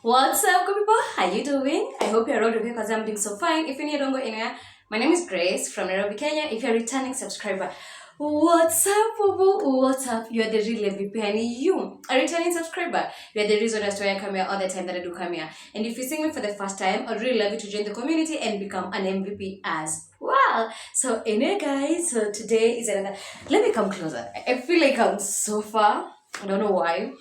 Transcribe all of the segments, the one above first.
What's up, good people? How you doing? I hope you're all doing because I'm doing so fine. If you're new, don't go anywhere. My name is Grace from Nairobi, Kenya. If you're a returning subscriber, what's up, boo? What's up? You're the real MVP, and you, a returning subscriber. You're the reason as to why I come here all the time that I do come here. And if you're seeing me for the first time, I'd really love you to join the community and become an MVP as well. So anyway, guys, so today is another. Let me come closer. I feel like I'm so far. I don't know why.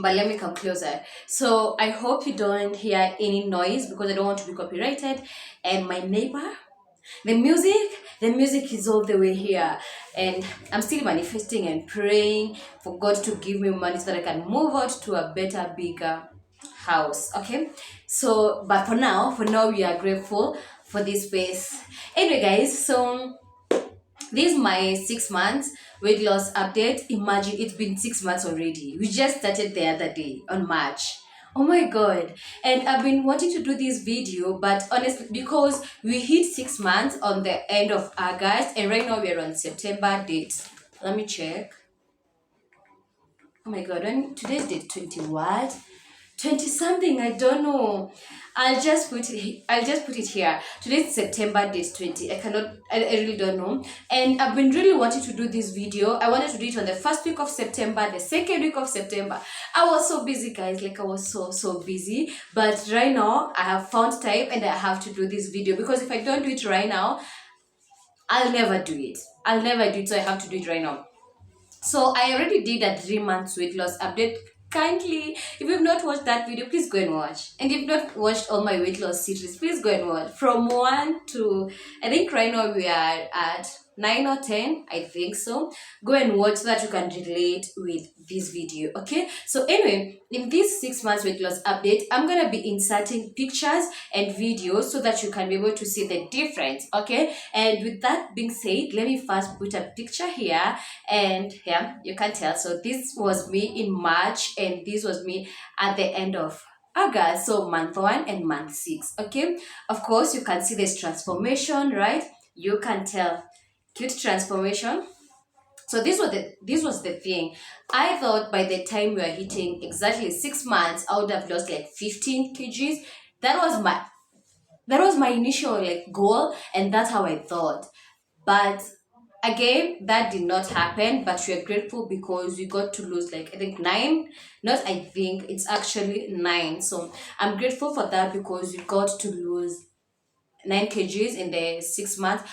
But let me come closer. So I hope you don't hear any noise because I don't want to be copyrighted. And my neighbor, the music is all the way here. And I'm still manifesting and praying for God to give me money so that I can move out to a better, bigger house. Okay. So, but for now we are grateful for this space. Anyway, guys, so this is my 6 months weight loss update. Imagine it's been 6 months already. We just started the other day on March. Oh my god. And I've been wanting to do this video, but honestly, because we hit 6 months on the end of August, and right now we're on September date. Let me check. Oh my god, when today's date 20 what? 20 something, I don't know. I'll just put it here. Today's September date 20. I really don't know. And I've been really wanting to do this video. I wanted to do it on the first week of September, the second week of September. I was so busy, guys. Like I was so busy. But right now I have found time and I have to do this video, because if I don't do it right now, I'll never do it. So I have to do it right now. So I already did a 3 months weight loss update. Kindly, if you've not watched that video, please go and watch. And if you've not watched all my weight loss series, please go and watch. From 1 to, I think right now we are at 9 or 10, I think so. Go and watch so that you can relate with this video, okay? So anyway, in this 6 months weight loss update, I'm going to be inserting pictures and videos so that you can be able to see the difference, okay? And with that being said, let me first put a picture here, and yeah, you can tell. So this was me in March, and this was me at the end of August, so month 1 and month 6, okay? Of course, you can see this transformation, right? You can tell. Cute transformation. So this was the thing. I thought by the time we are hitting exactly 6 months, I would have lost like 15 kgs. That was my initial like goal, and that's how I thought. But again, that did not happen. But we are grateful because we got to lose like, I think 9. Not I think, it's actually 9. So I'm grateful for that because we got to lose 9 kgs in the 6 months,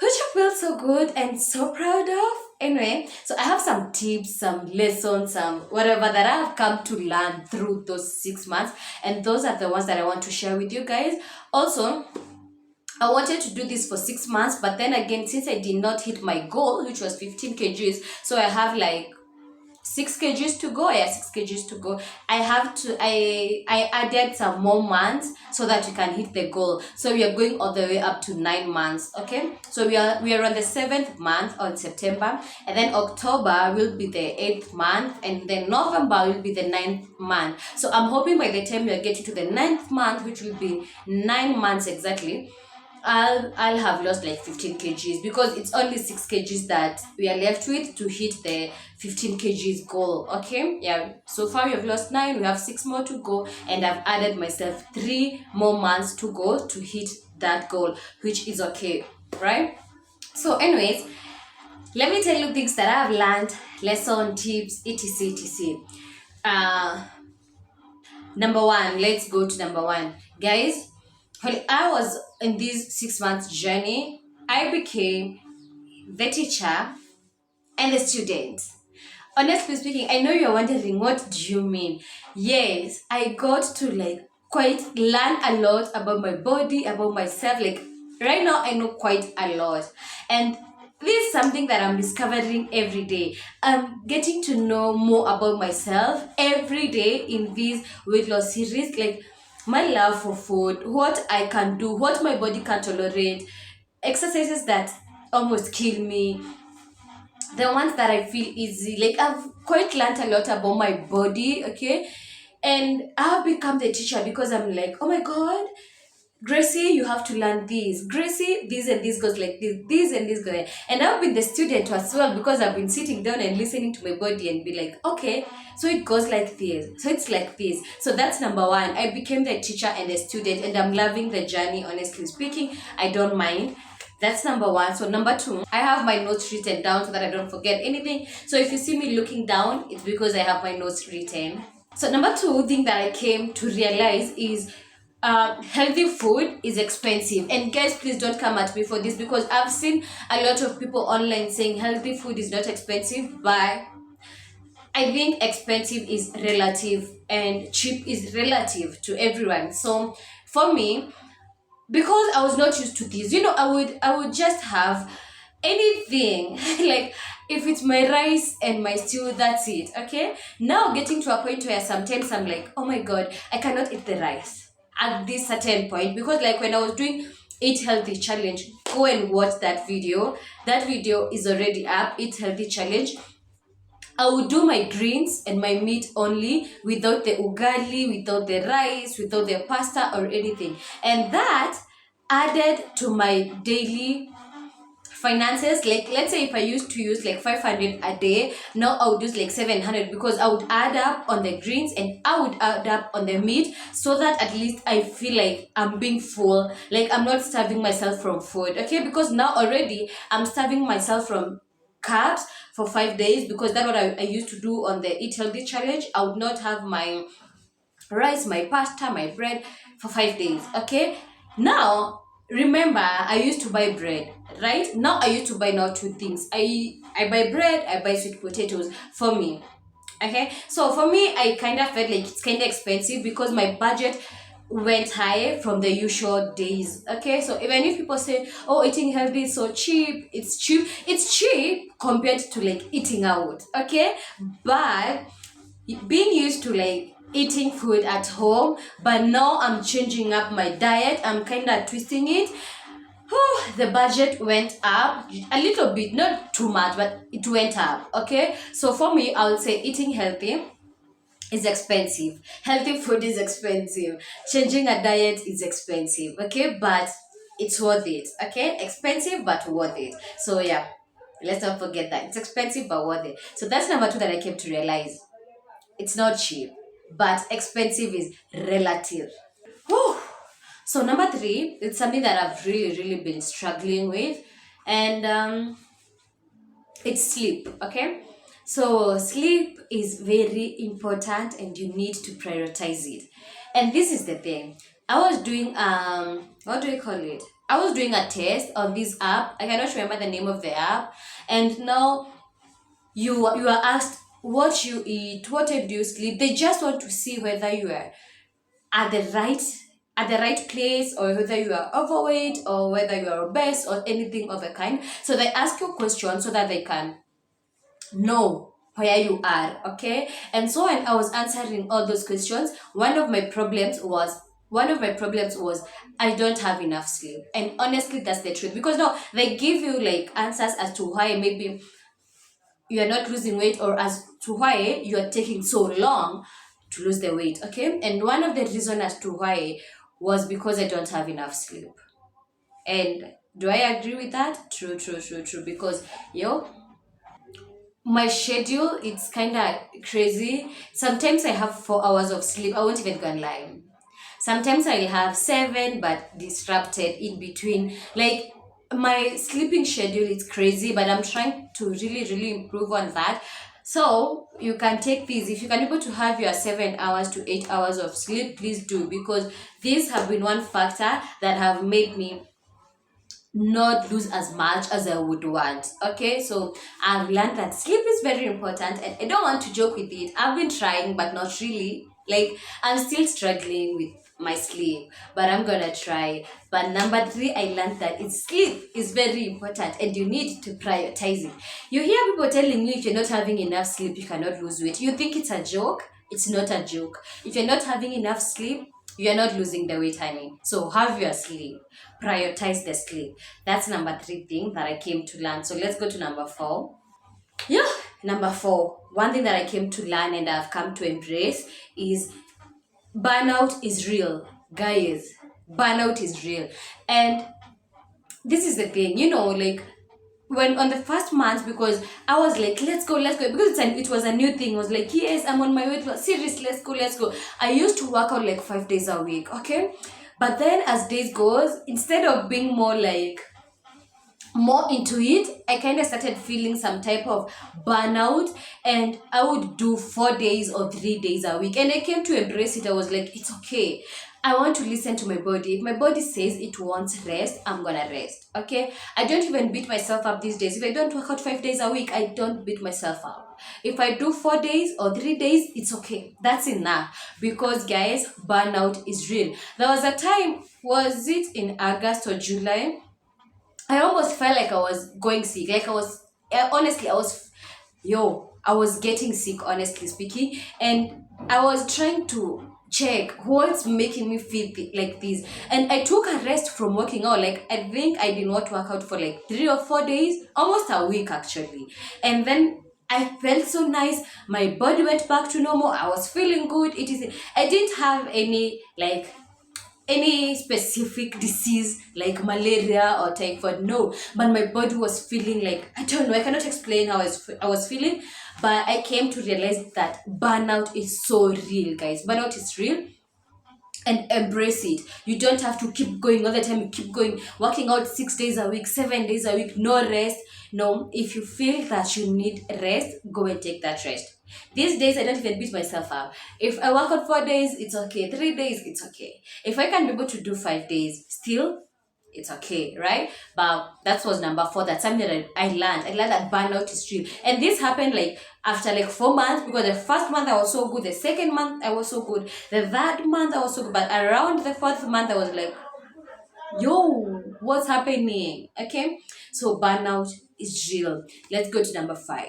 which I feel so good and so proud of. Anyway, so I have some tips, some lessons, some whatever that I have come to learn through those 6 months, and those are the ones that I want to share with you guys. Also, I wanted to do this for 6 months, but then again, since I did not hit my goal, which was 15 kgs, so I have like 6 kgs to go. Yeah, 6 kgs to go. I added some more months so that we can hit the goal. So we are going all the way up to 9 months. Okay, so we are on the 7th month on September, and then October will be the 8th month, and then November will be the 9th month. So I'm hoping by the time we are getting to the 9th month, which will be 9 months exactly, I'll have lost like 15 kgs, because it's only 6 kgs that we are left with to hit the 15 kgs goal. Okay, yeah, so far we have lost 9, we have 6 more to go, and I've added myself 3 more months to go to hit that goal, which is okay, right? So anyways, let me tell you things that I have learned, lesson, tips, etc. Number 1, let's go to number 1, guys. While I was in this 6 months journey, I became the teacher and the student. Honestly speaking, I know you're wondering, what do you mean? Yes, I got to like quite learn a lot about my body, about myself. Like right now, I know quite a lot. And this is something that I'm discovering every day. I'm getting to know more about myself every day in this weight loss series. Like my love for food, what I can do, what my body can tolerate, exercises that almost kill me, the ones that I feel easy. Like I've quite learned a lot about my body, okay? And I've become the teacher because I'm like, oh my god, Gracie, you have to learn this. Gracie, this and this goes like this and this goes like. And I've been the student as well, because I've been sitting down and listening to my body and be like, okay, so it goes like this. So it's like this. So that's number one. I became the teacher and the student, and I'm loving the journey, honestly speaking. I don't mind. That's number one. So number two, I have my notes written down so that I don't forget anything. So if you see me looking down, it's because I have my notes written. So number two thing that I came to realize is healthy food is expensive. And guys, please don't come at me for this, because I've seen a lot of people online saying healthy food is not expensive, but I think expensive is relative and cheap is relative to everyone. So for me, because I was not used to this, I would just have anything like if it's my rice and my stew, that's it. Okay, now getting to a point where sometimes I'm like, oh my god, I cannot eat the rice at this certain point, because like when I was doing eat healthy challenge, go and watch that video. That video is already up, eat healthy challenge. I would do my greens and my meat only, without the ugali, without the rice, without the pasta or anything. And that added to my daily finances. Like, let's say if I used to use like 500 a day, now I would use like 700, because I would add up on the greens and I would add up on the meat, so that at least I feel like I'm being full, like I'm not starving myself from food. Okay, because now already I'm starving myself from carbs for 5 days, because that's what I used to do on the eat healthy challenge. I would not have my rice, my pasta, my bread for 5 days. Okay, now remember, I used to buy bread, right? Now I used to buy now two things. I buy bread, I buy sweet potatoes for me. Okay, so for me, I kind of felt like it's kind of expensive, because my budget went high from the usual days. Okay, so even if people say, oh, eating healthy is so cheap, it's cheap compared to like eating out. Okay, but being used to like eating food at home, but now I'm changing up my diet, I'm kind of twisting it. The budget went up a little bit, not too much, but it went up. Okay, so for me, I would say eating healthy is expensive, healthy food is expensive, changing a diet is expensive. Okay, but it's worth it. Okay, expensive but worth it. So yeah, let's not forget that it's expensive but worth it. So that's number two that I came to realize. It's not cheap, but expensive is relative. Whew. So number three, it's something that I've really been struggling with, and it's sleep. Okay, so sleep is very important, and you need to prioritize it. And this is the thing. I was doing what do I call it? I was doing a test on this app. I cannot remember the name of the app, and now you are asked what you eat, what time do you sleep. They just want to see whether you are at the right place, or whether you are overweight, or whether you are obese, or anything of the kind. So they ask you questions so that they can know where you are. Okay, and so when I was answering all those questions, one of my problems was I don't have enough sleep. And honestly, that's the truth, because now they give you like answers as to why maybe you are not losing weight, or as to why you are taking so long to lose the weight. Okay, and one of the reasons as to why was because I don't have enough sleep. And do I agree with that? True, because my schedule, it's kind of crazy. Sometimes I have 4 hours of sleep, I won't even go and lie. Sometimes I'll have 7, but disrupted in between. Like, my sleeping schedule is crazy, but I'm trying to really improve on that. So you can take this. If you can able to have your 7 hours to 8 hours of sleep, please do, because these have been one factor that have made me not lose as much as I would want. Okay, so I've learned that sleep is very important, and I don't want to joke with it. I've been trying, but not really. Like, I'm still struggling with my sleep, but I'm gonna try. But number three, I learned that sleep is very important, and you need to prioritize it. You hear people telling you if you're not having enough sleep, you cannot lose weight. You think it's a joke? It's not a joke. If you're not having enough sleep, you're not losing the weight, honey. So have your sleep. Prioritize the sleep. That's number three thing that I came to learn. So let's go to number four. Yeah, number four. One thing that I came to learn and I've come to embrace is burnout is real. Guys, burnout is real. And this is the thing, like when on the first month, because I was like, let's go, because it was a new thing. I was like, yes, I'm on my way to seriously, let's go. I used to work out like 5 days a week, okay? But then as days goes, instead of being more into it, I kind of started feeling some type of burnout, and I would do 4 days or 3 days a week, and I came to embrace it. I was like, it's okay. I want to listen to my body. If my body says it wants rest, I'm gonna rest. Okay, I don't even beat myself up these days. If I don't work out 5 days a week, I don't beat myself up. If I do 4 days or 3 days, it's okay. That's enough, because guys, burnout is real. There was a time, was it in August or July, I almost felt like I was going sick. Like honestly, I was getting sick, honestly speaking. And I was trying to check what's making me feel like this. And I took a rest from working out. Like, I think I did not work out for like 3 or 4 days, almost a week actually. And then I felt so nice. My body went back to normal. I was feeling good. I didn't have any specific disease like malaria or typhoid, no, but my body was feeling like, I don't know, I cannot explain how I was feeling. But I came to realize that burnout is so real, guys. Burnout is real, and embrace it. You don't have to keep going all the time. You keep going, working out 6 days a week, 7 days a week, no rest. No, if you feel that you need rest, go and take that rest. These days, I don't even beat myself up. If I work out 4 days, it's okay. 3 days, it's okay. If I can be able to do 5 days, still, it's okay, right? But that was number 4. That's something that I learned. I learned that burnout is real. And this happened like after like 4 months, because the first month I was so good, the second month I was so good, the third month I was so good, but around the fourth month I was like, yo, what's happening? Okay, so burnout is real. Let's go to number 5.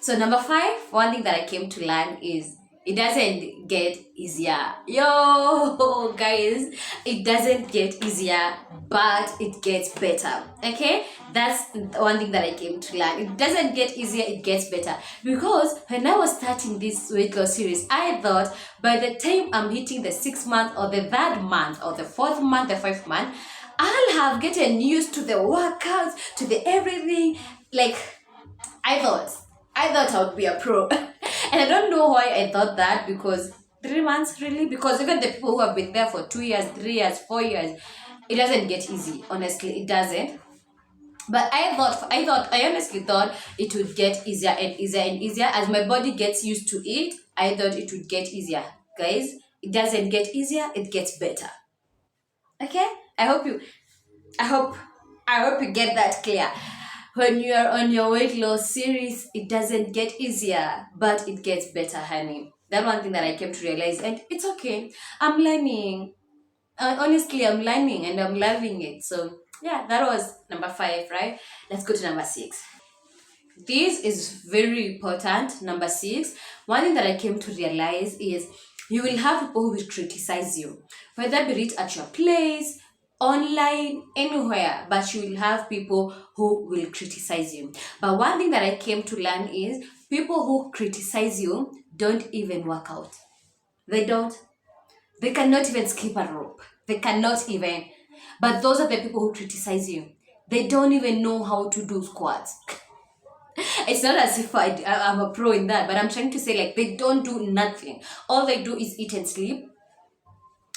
So number 5, one thing that I came to learn is it doesn't get easier. Yo, guys, it doesn't get easier, but it gets better. Okay, that's one thing that I came to learn. It doesn't get easier, it gets better. Because when I was starting this weight loss series, I thought by the time I'm hitting the 6th month or the 3rd month or the 4th month, the 5th month, I'll have gotten used to the workouts, to the everything. Like, I thought I would be a pro. And I don't know why I thought that, because 3 months, really? Because even the people who have been there for 2 years, 3 years, 4 years, it doesn't get easy. Honestly, it doesn't. But I honestly thought it would get easier and easier and easier. As my body gets used to it, I thought it would get easier. Guys, it doesn't get easier, it gets better. Okay? I hope you get that clear. When you are on your weight loss series, it doesn't get easier, but it gets better, honey. That's one thing that I came to realize, and it's okay. I'm learning. Honestly, I'm learning and I'm loving it. So yeah, that was number 5, right? Let's go to number 6. This is very important. Number 6, one thing that I came to realize is you will have people who will criticize you, whether be it at your place, online, anywhere, but you will have people who will criticize you. But one thing that I came to learn is people who criticize you don't even work out. They don't. They cannot even skip a rope. They cannot even. But those are the people who criticize you. They don't even know how to do squats. It's not as if I'm a pro in that, but I'm trying to say, like, they don't do nothing. All they do is eat and sleep.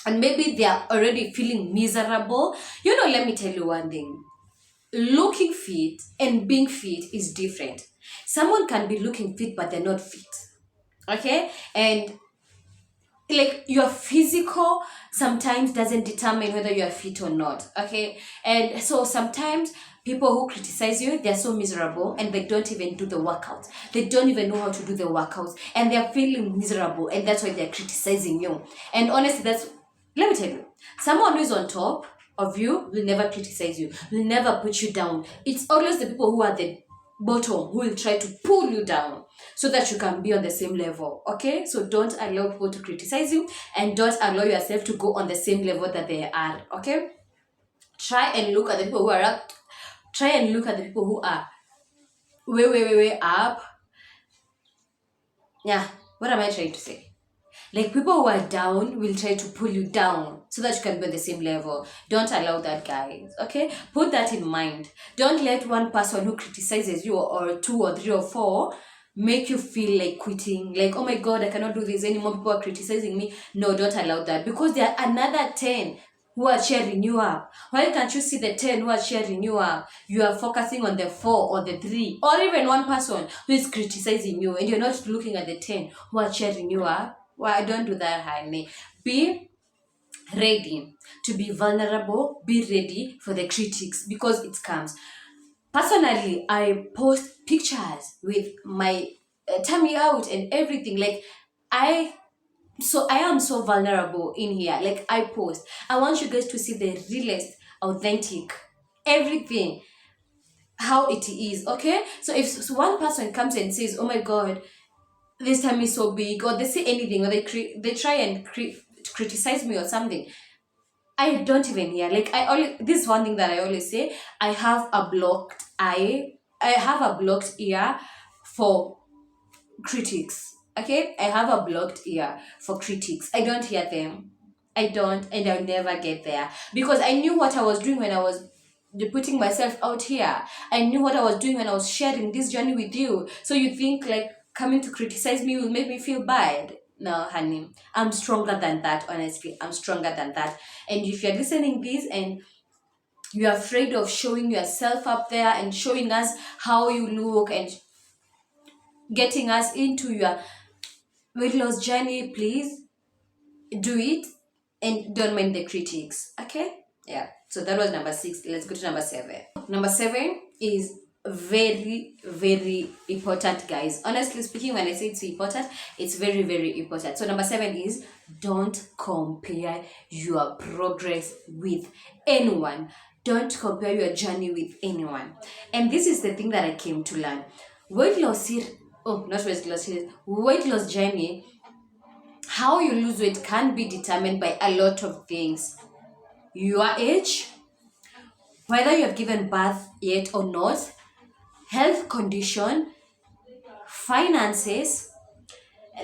And maybe they are already feeling miserable. Let me tell you one thing. Looking fit and being fit is different. Someone can be looking fit, but they're not fit. Okay? And like, your physical sometimes doesn't determine whether you are fit or not. Okay? And so sometimes people who criticize you, they're so miserable and they don't even do the workouts. They don't even know how to do the workouts, and they're feeling miserable, and that's why they're criticizing you. And honestly, let me tell you, someone who is on top of you will never criticize you, will never put you down. It's always the people who are the bottom who will try to pull you down so that you can be on the same level. Okay? So don't allow people to criticize you, and don't allow yourself to go on the same level that they are. Okay? Try and look at the people who are up. Try and look at the people who are way up. Yeah, what am I trying to say? Like, people who are down will try to pull you down so that you can be on the same level. Don't allow that, guys. Okay? Put that in mind. Don't let one person who criticizes you, or 2 or 3 or 4, make you feel like quitting. Like, oh my God, I cannot do this anymore. People are criticizing me. No, don't allow that, because there are another 10 who are cheering you up. Why can't you see the 10 who are cheering you up? You are focusing on the 4 or the 3, or even one person who is criticizing you, and you're not looking at the 10 who are cheering you up. Why? Don't do that, honey. Be ready to be vulnerable. Be ready for the critics, because it comes. Personally, I post pictures with my tummy out and everything. Like, I am so vulnerable in here. Like, I post. I want you guys to see the realest, authentic, everything, how it is. Okay? So if one person comes and says, oh my God, this time is so big, or they say anything, or they try and criticize me or something, I don't even hear. Like, this is one thing that I always say. I have a blocked eye. I have a blocked ear for critics. Okay? I have a blocked ear for critics. I don't hear them. I don't, and I'll never get there, because I knew what I was doing when I was putting myself out here. I knew what I was doing when I was sharing this journey with you. So you think like coming to criticize me will make me feel bad? No, honey, I'm stronger than that. Honestly, I'm stronger than that. And if you're listening this and you're afraid of showing yourself up there and showing us how you look and getting us into your weight loss journey, please do it, and don't mind the critics. Okay? Yeah. So that was number 6. Let's go to number 7. Number 7 is very, very important, guys. Honestly speaking, when I say it's important, it's very, very important. So number 7 is, don't compare your progress with anyone. Don't compare your journey with anyone. And this is the thing that I came to learn. Weight loss journey, how you lose weight can be determined by a lot of things. Your age, whether you have given birth yet or not, health condition, finances,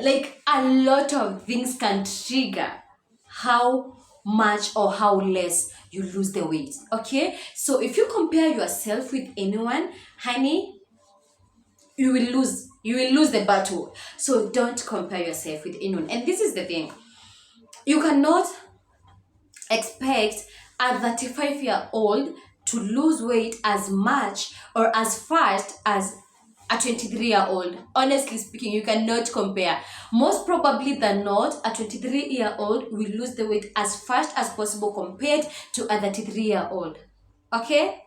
like a lot of things can trigger how much or how less you lose the weight. Okay? So if you compare yourself with anyone, honey, you will lose the battle. So don't compare yourself with anyone. And this is the thing. You cannot expect a 35-year-old to lose weight as much or as fast as a 23-year-old. Honestly speaking, you cannot compare. Most probably than not, a 23-year-old will lose the weight as fast as possible compared to a 33-year-old. Okay?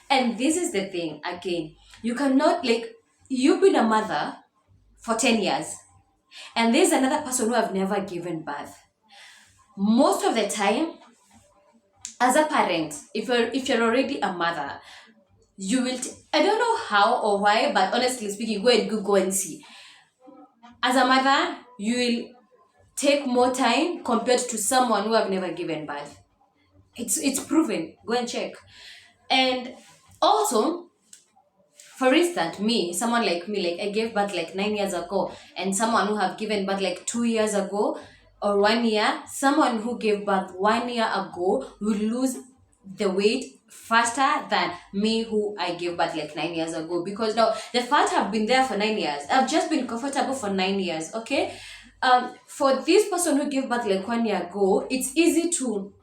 And this is the thing, again. You cannot, like, you've been a mother for 10 years, and there's another person who have never given birth. Most of the time, as a parent, if you're already a mother, you will I don't know how or why, but honestly speaking, go and Google and see. As a mother, you will take more time compared to someone who have never given birth. It's proven. Go and check. And also, for instance, someone like me, like I gave birth like 9 years ago, and someone who have given birth like 2 years ago or 1 year, someone who gave birth 1 year ago will lose the weight faster than me who I gave birth like 9 years ago, because now the fat have been there for 9 years. I've just been comfortable for 9 years. Okay? For this person who gave birth like 1 year ago, it's easy to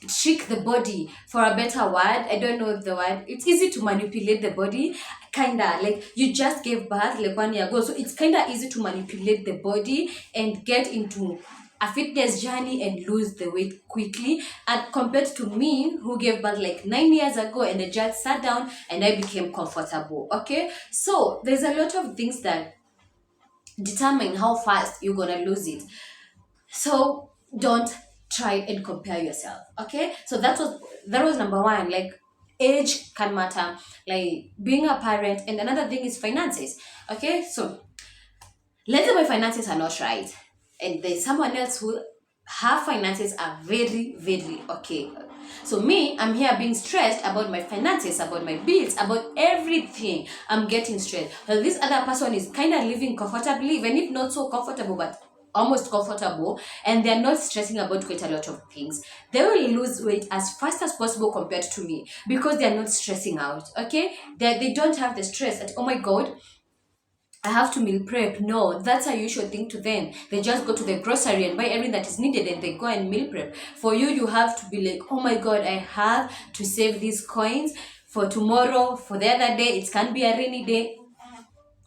trick the body, for a better word. I don't know the word. It's easy to manipulate the body, kinda like you just gave birth like 1 year ago, so it's kinda easy to manipulate the body and get into a fitness journey and lose the weight quickly, and compared to me who gave birth like 9 years ago and I just sat down and I became comfortable. Okay, so there's a lot of things that determine how fast you're gonna lose it. So don't try and compare yourself. Okay, so that was number 1. Like, age can matter, like being a parent, and another thing is finances. Okay, so let's say my finances are not right, and there's someone else who her finances are very, very okay. So me, I'm here being stressed about my finances, about my bills, about everything. I'm getting stressed. Well, this other person is kind of living comfortably, even if not so comfortable, but almost comfortable and they're not stressing about quite a lot of things, they will lose weight as fast as possible compared to me, because they're not stressing out. Okay, they don't have the stress that, oh my god, I have to meal prep. No, that's a usual thing to them. They just go to the grocery and buy everything that is needed and they go and meal prep. For you, you have to be like, oh my god, I have to save these coins for tomorrow, for the other day. It can be a rainy day.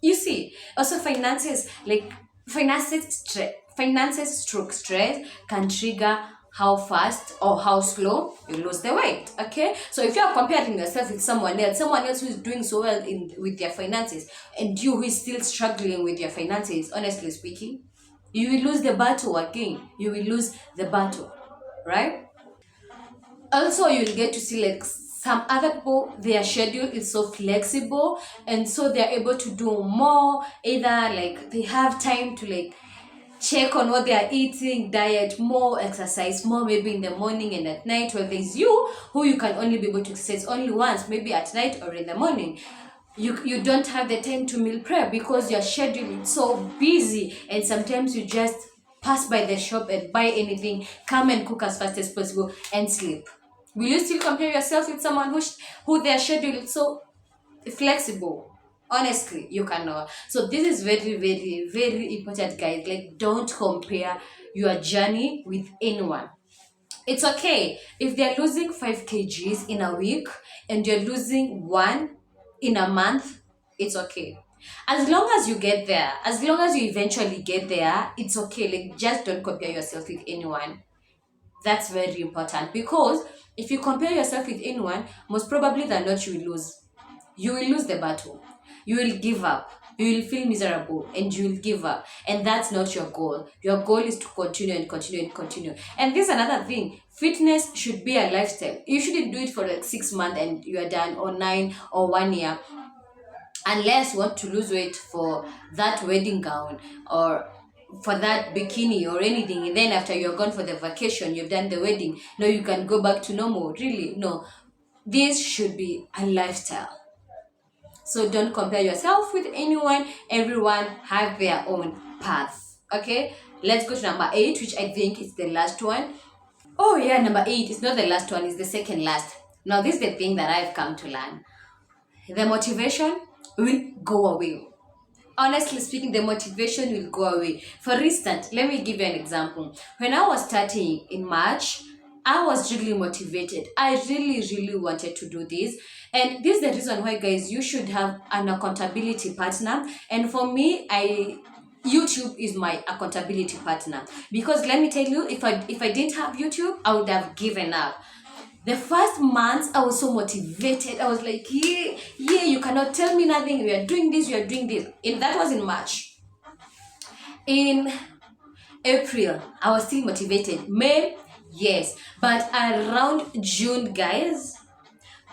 You see, also finances, like finances stroke stress can trigger how fast or how slow you lose the weight. Okay, so if you are comparing yourself with someone else who is doing so well with their finances, and you who is still struggling with your finances, honestly speaking, you will lose the battle again. You will lose the battle, right? Also, you'll get to see like some other people, their schedule is so flexible, and so they're able to do more. Either like they have time to like check on what they are eating, diet more, exercise more, maybe in the morning and at night. Where there's you who you can only be able to exercise only once, maybe at night or in the morning. You don't have the time to meal prep because your schedule is so busy, and sometimes you just pass by the shop and buy anything, come and cook as fast as possible and sleep. Will you still compare yourself with someone who their schedule is so flexible? Honestly, you cannot. So this is very, very, very important, guys. Like, don't compare your journey with anyone. It's okay if they're losing 5 kgs in a week and you're losing 1 in a month. It's okay, as long as you get there, as long as you eventually get there. It's okay. Like, just don't compare yourself with anyone. That's very important, because if you compare yourself with anyone, most probably than not, you will lose the battle. You will give up. You will feel miserable and you will give up. And that's not your goal. Your goal is to continue and continue and continue. And this is another thing. Fitness should be a lifestyle. You shouldn't do it for like 6 months and you are done, or 9 or 1 year. Unless you want to lose weight for that wedding gown or for that bikini or anything, and then after you're gone for the vacation, you've done the wedding, no, you can go back to normal. Really, no. This should be a lifestyle. So don't compare yourself with anyone. Everyone have their own path. Okay, let's go to number 8, which I think is the last one. Oh yeah, number 8 is not the last one, it's the second last. Now this is the thing that I've come to learn. The motivation will go away. Honestly speaking, the motivation will go away. For instance, let me give you an example. When I was starting in March, I was really motivated. I really wanted to do this. And this is the reason why, guys, you should have an accountability partner. And for me, YouTube is my accountability partner. Because let me tell you, if I didn't have YouTube, I would have given up. The first months, I was so motivated. I was like, yeah, you cannot tell me nothing. We are doing this, we are doing this. And that was in March. In April, I was still motivated. May, yes. But around June, guys,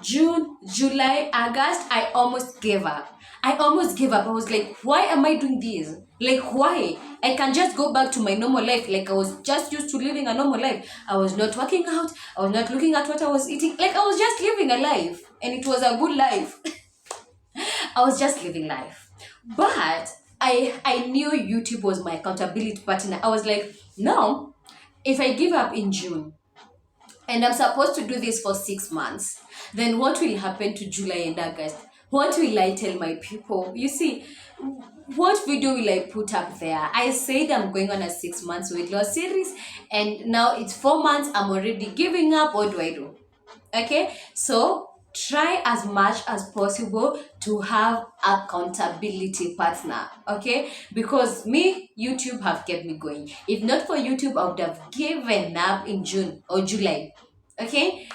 June, July, August, I almost gave up. I was like, why am I doing this? Like, why? I can just go back to my normal life. Like, I was just used to living a normal life. I was not working out. I was not looking at what I was eating. Like, I was just living a life. And it was a good life. I was just living life. But I knew YouTube was my accountability partner. I was like, no, if I give up in June, and I'm supposed to do this for 6 months, then what will happen to July and August? What will I tell my people? You see, what video will I put up there? I said I'm going on a 6 months weight loss series, and now it's 4 months. I'm already giving up. What do I do? Okay, so try as much as possible to have accountability partner. Okay, because me, YouTube have kept me going. If not for YouTube, I would have given up in June or July. Okay,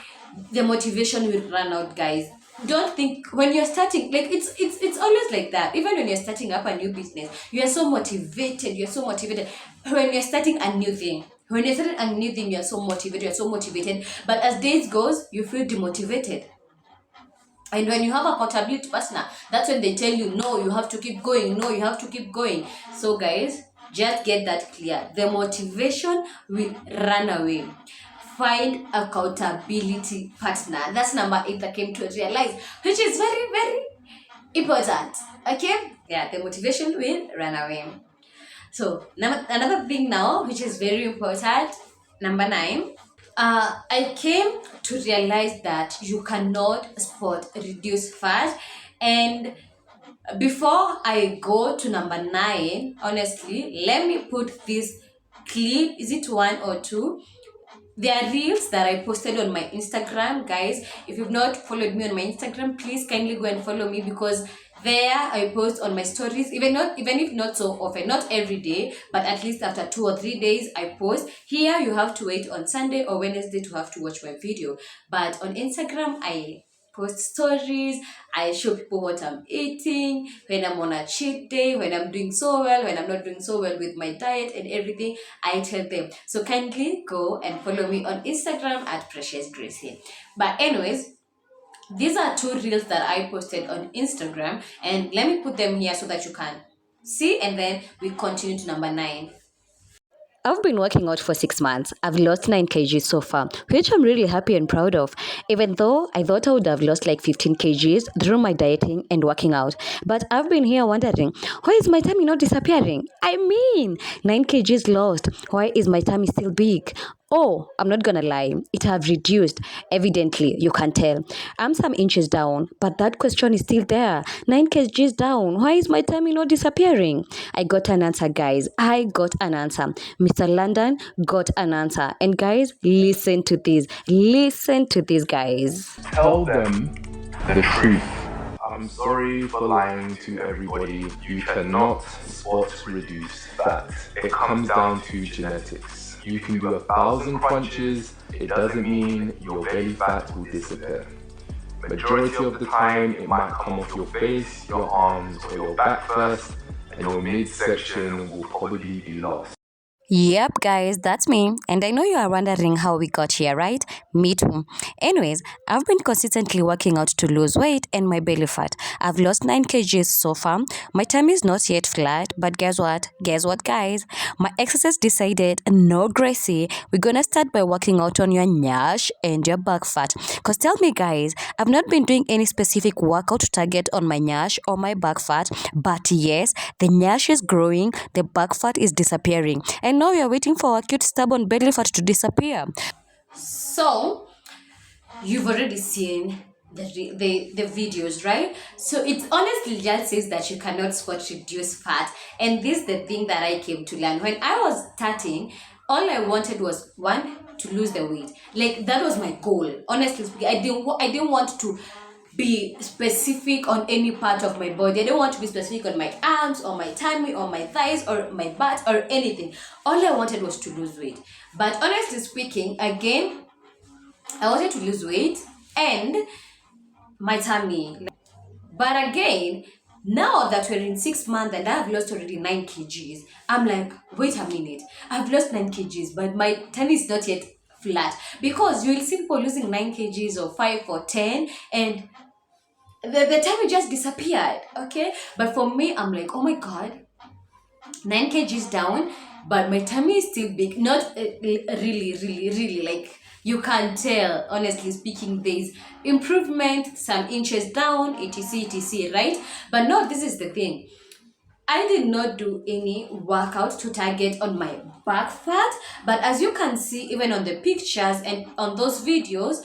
the motivation will run out, guys. Don't think when you're starting, like, it's always like that. Even when you're starting up a new business, you're so motivated. When you're starting a new thing, you're so motivated. But as days goes, you feel demotivated. And when you have a accountability partner, that's when they tell you, no, you have to keep going. No, you have to keep going. So guys, just get that clear. The motivation will run away. Find accountability partner. That's number 8 that came to realize, which is very, very important. Okay? Yeah, the motivation will run away. So another thing now, which is very important, number 9. I came to realize that you cannot spot reduce fat. And before I go to number 9, honestly, let me put this clip. Is it 1 or 2? There are reels that I posted on my Instagram, guys. If you've not followed me on my Instagram, please kindly go and follow me, because there I post on my stories, even if not so often, not every day, but at least after 2 or 3 days I post. Here you have to wait on Sunday or Wednesday to have to watch my video. But on Instagram, I post stories. I show people what I'm eating, when I'm on a cheat day, when I'm doing so well, when I'm not doing so well with my diet and everything. I tell them. So kindly go and follow me on Instagram at Precious Grace here. But anyways, these are 2 reels that I posted on Instagram, and let me put them here so that you can see, and then we continue to number 9. I've been working out for 6 months. I've lost 9 kgs so far, which I'm really happy and proud of, even though I thought I would have lost like 15 kgs through my dieting and working out. But I've been here wondering, why is my tummy not disappearing? I mean, 9 kgs lost. Why is my tummy still big? Oh, I'm not gonna lie, it have reduced. Evidently, you can tell. I'm some inches down, but that question is still there. 9 kgs down. Why is my tummy not disappearing? I got an answer, guys. I got an answer. Mr. London got an answer. And guys, listen to this. Listen to this, guys. Tell them the truth. I'm sorry for lying to everybody. You cannot spot reduced fat. It comes down to genetics. You can do 1,000 crunches, it doesn't mean your belly fat will disappear. Majority of the time, it might come off your face, your arms, or your back first, and your midsection will probably be lost. Yep, guys, that's me. And I know you are wondering how we got here, right? Me too. Anyways, I've been consistently working out to lose weight and my belly fat. I've lost 9 kgs so far. My tummy is not yet flat, but guess what? Guess what, guys? My exercise decided, no, Gracie, we're gonna start by working out on your nyash and your back fat. Because tell me, guys, I've not been doing any specific workout to target on my nyash or my back fat, but yes, the nyash is growing, the back fat is disappearing. And now you're waiting for a cute stubborn belly fat to disappear. So you've already seen the videos, right? So it honestly just says that you cannot spot reduce fat, and this is the thing that I came to learn. When I was starting, all I wanted was, 1, to lose the weight. Like, that was my goal. Honestly speaking, I didn't want to be specific on any part of my body. I don't want to be specific on my arms or my tummy or my thighs or my butt or anything. All I wanted was to lose weight. But honestly speaking, again, I wanted to lose weight and my tummy. But again, now that we're in 6 months and I've lost already 9 kgs, I'm like, wait a minute, I've lost 9 kgs, but my tummy is not yet flat. Because you will see people losing 9 kgs or 5 or 10, and the tummy just disappeared, okay? But for me, I'm like, oh my god, 9 kgs down, but my tummy is still big. Not really, like, you can tell, honestly speaking, there's improvement, some inches down, etc, right? But no, this is the thing. I did not do any workout to target on my back fat, but as you can see, even on the pictures and on those videos,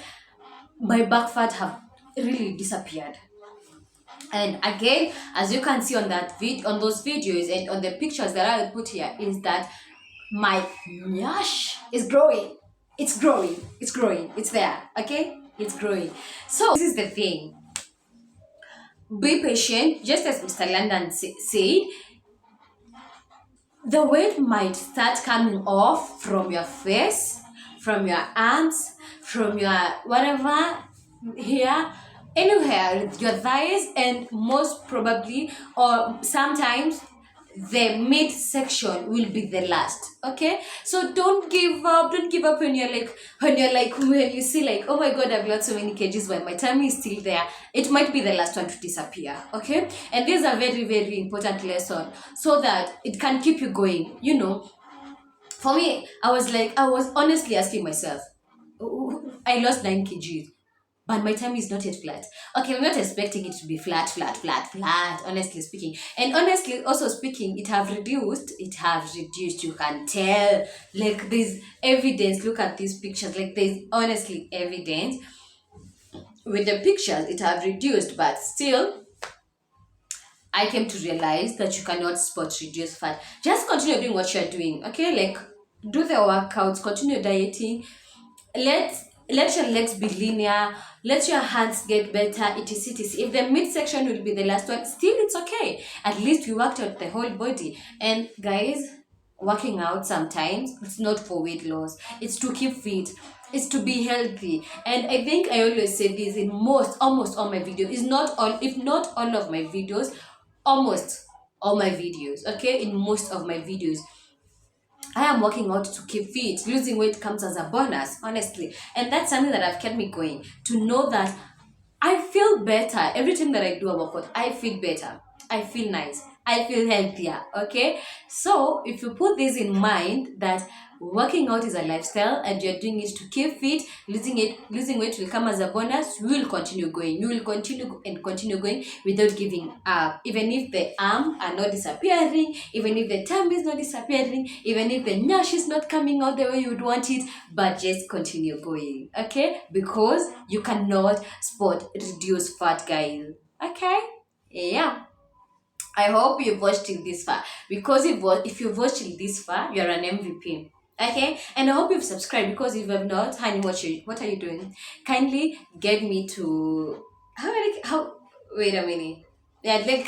my back fat have really disappeared. And again, as you can see on on those videos and on the pictures that I will put here, is that my nyash is growing. It's growing. It's there. Okay? It's growing. So this is the thing. Be patient, just as Mr. London said. The weight might start coming off from your face, from your arms, from your whatever, here, anywhere, your thighs, and most probably, or sometimes, the midsection will be the last. Okay, so don't give up when you see, like, oh my god, I've lost so many kgs but my tummy is still there. It might be the last one to disappear. Okay, and this is a very, very important lesson, so that it can keep you going. For me, I was honestly asking myself, I lost 9 kgs, but my tummy is not yet flat. Okay, I'm not expecting it to be flat, honestly speaking. And honestly, also speaking, it have reduced. You can tell. Like, there's evidence. Look at these pictures. Like, there's honestly evidence. With the pictures, it have reduced, but still, I came to realize that you cannot spot reduce fat. Just continue doing what you're doing, okay? Like, do the workouts, continue dieting. Let your legs be linear, let your hands get better, etc. If the midsection will be the last one, still it's okay. At least we worked out the whole body. And guys, working out sometimes, it's not for weight loss, it's to keep fit, it's to be healthy. And I think I always say this in almost all my videos. It's not all, if not all of my videos, almost all my videos, okay? In most of my videos, I am working out to keep fit. Losing weight comes as a bonus, honestly. And that's something that have kept me going. To know that I feel better. Every time that I do a workout, I feel better. I feel nice. I feel healthier, okay? So if you put this in mind, that working out is a lifestyle and you're doing it to keep fit, losing weight will come as a bonus. You will continue going. You will continue going without giving up. Even if the arm are not disappearing, even if the tummy is not disappearing, even if the nyash is not coming out the way you would want it, but just continue going, okay? Because you cannot spot reduce fat, guys, okay? Yeah. I hope you've watched till this far, because if you've watched till this far, you're an MVP. Okay, and I hope you've subscribed, because if you have not, honey, what are you doing? Kindly get me to wait a minute. Yeah, like,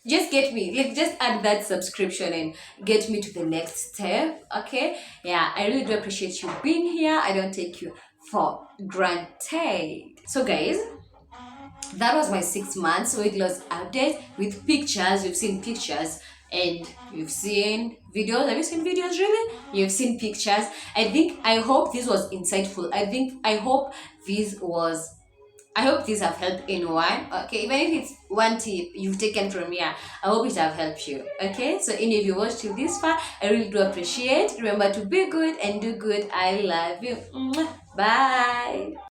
just get me, like, just add that subscription and get me to the next step. Okay, yeah, I really do appreciate you being here. I don't take you for granted. So guys, that was my 6 months weight loss update with pictures. You've seen pictures and you've seen videos. Have you seen videos? Really? You've seen pictures. I hope this was insightful. I hope these have helped anyone. Okay, even if it's one tip you've taken from here, I hope it have helped you. Okay, so any of you watched till this far, I really do appreciate. Remember to be good and do good. I love you. Bye.